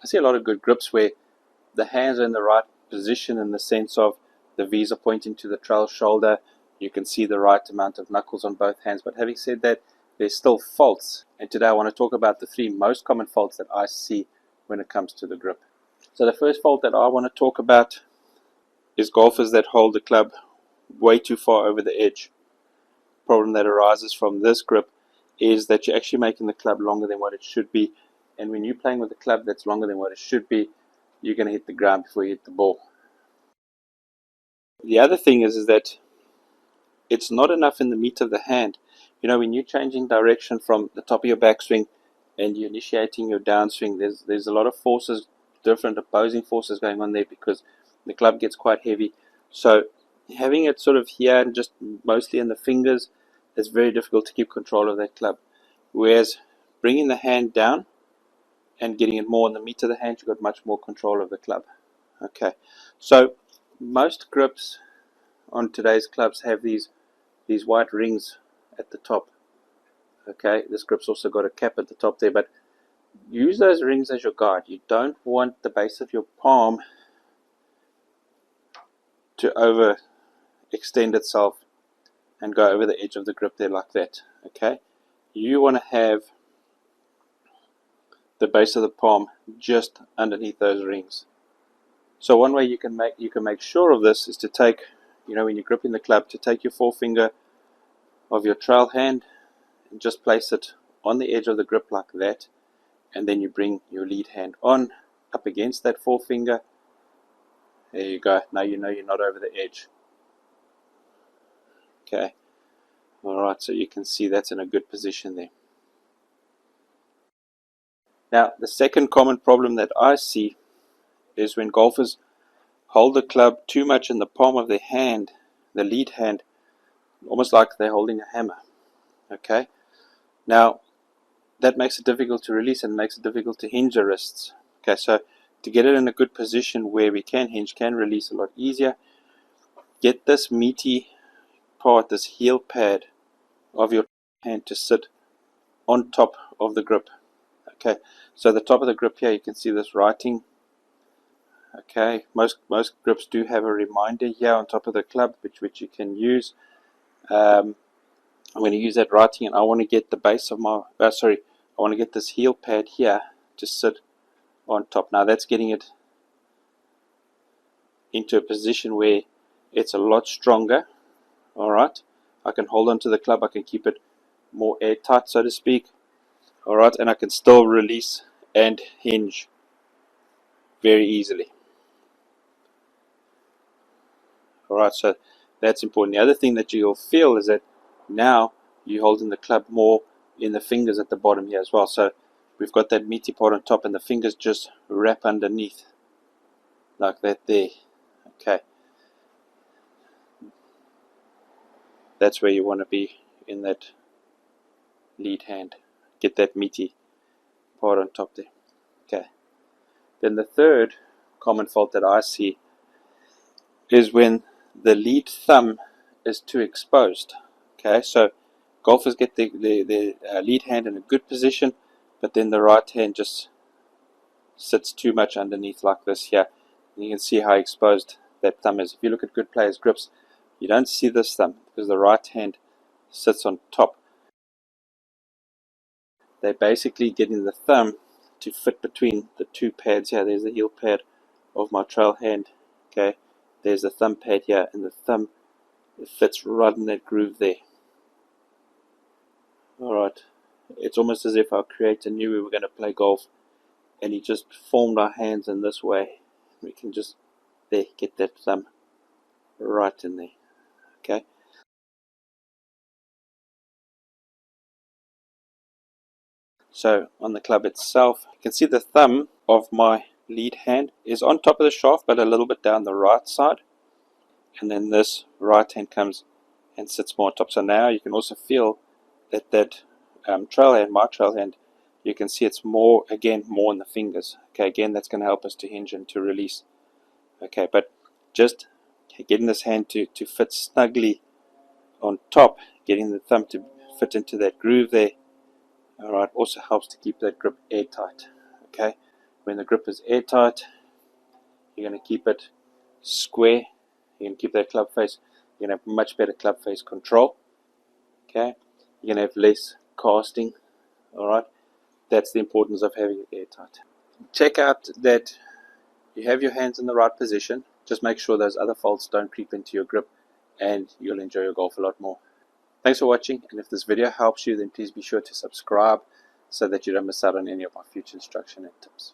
see a lot of good grips where the hands are in the right position in the sense of the V's are pointing to the trowel shoulder. You can see the right amount of knuckles on both hands. But having said that, there's still faults. And today I want to talk about the 3 most common faults that I see when it comes to the grip. So the first fault that I want to talk about is golfers that hold the club way too far over the edge. Problem that arises from this grip is that you're actually making the club longer than what it should be. And when you're playing with a club that's longer than what it should be, you're going to hit the ground before you hit the ball. The other thing is that it's not enough in the meat of the hand. You know, when you're changing direction from the top of your backswing and you're initiating your downswing, there's a lot of forces, different opposing forces going on there because the club gets quite heavy. So having it sort of here and just mostly in the fingers, it's very difficult to keep control of that club. Whereas bringing the hand down and getting it more in the meat of the hand, you've got much more control of the club. Okay, so most grips on today's clubs have these white rings at the top. Okay, this grip's also got a cap at the top there, but use those rings as your guide. You don't want the base of your palm to overextend itself and go over the edge of the grip there like that. Okay, you want to have the base of the palm just underneath those rings. So one way you can make sure of this is to take, you know, when you're gripping the club, to take your forefinger of your trail hand and just place it on the edge of the grip like that, and then you bring your lead hand on up against that forefinger. There you go. Now you know you're not over the edge. Okay. Alright, so you can see that's in a good position there. Now, the second common problem that I see is when golfers hold the club too much in the palm of their hand, the lead hand, almost like they're holding a hammer. Okay. Now, that makes it difficult to release and makes it difficult to hinge the wrists. Okay, so to get it in a good position where we can hinge, can release a lot easier, get this meaty part, this heel pad of your hand to sit on top of the grip. Okay, so the top of the grip here, you can see this writing. Okay, most grips do have a reminder here on top of the club, which you can use. I'm going to use that writing, and I want to get the base of my, I want to get this heel pad here to sit on top. Now that's getting it into a position where it's a lot stronger. Alright, I can hold on to the club, I can keep it more airtight, so to speak. Alright, and I can still release and hinge very easily. Alright, so that's important. The other thing that you'll feel is that now you're holding the club more in the fingers at the bottom here as well. So we've got that meaty part on top and the fingers just wrap underneath like that there. Okay, that's where you want to be in that lead hand. Get that meaty part on top there. Okay, then the third common fault that I see is when the lead thumb is too exposed. Okay, so golfers get their lead hand in a good position, but then the right hand just sits too much underneath like this here. And you can see how exposed that thumb is. If you look at good players' grips, you don't see this thumb because the right hand sits on top. They're basically getting the thumb to fit between the two pads here. There's the heel pad of my trail hand. Okay, there's the thumb pad here, and the thumb, it fits right in that groove there. Alright, it's almost as if our creator knew we were going to play golf, and he just formed our hands in this way. We can just there get that thumb right in there. Okay, so on the club itself, you can see the thumb of my lead hand is on top of the shaft, but a little bit down the right side, and then this right hand comes and sits more on top. So now you can also feel that trail hand, my trail hand, you can see it's more, again, more in the fingers. Okay, again, that's going to help us to hinge and to release. Okay, but just getting this hand to fit snugly on top, getting the thumb to fit into that groove there, alright, also helps to keep that grip airtight. Okay, when the grip is airtight, you're going to keep it square. You're going to keep that club face. You're going to have much better club face control. Okay, you're going to have less casting. Alright, that's the importance of having it airtight. Check out that you have your hands in the right position. Just make sure those other faults don't creep into your grip, and you'll enjoy your golf a lot more. Thanks for watching, and if this video helps you, then please be sure to subscribe so that you don't miss out on any of my future instruction and tips.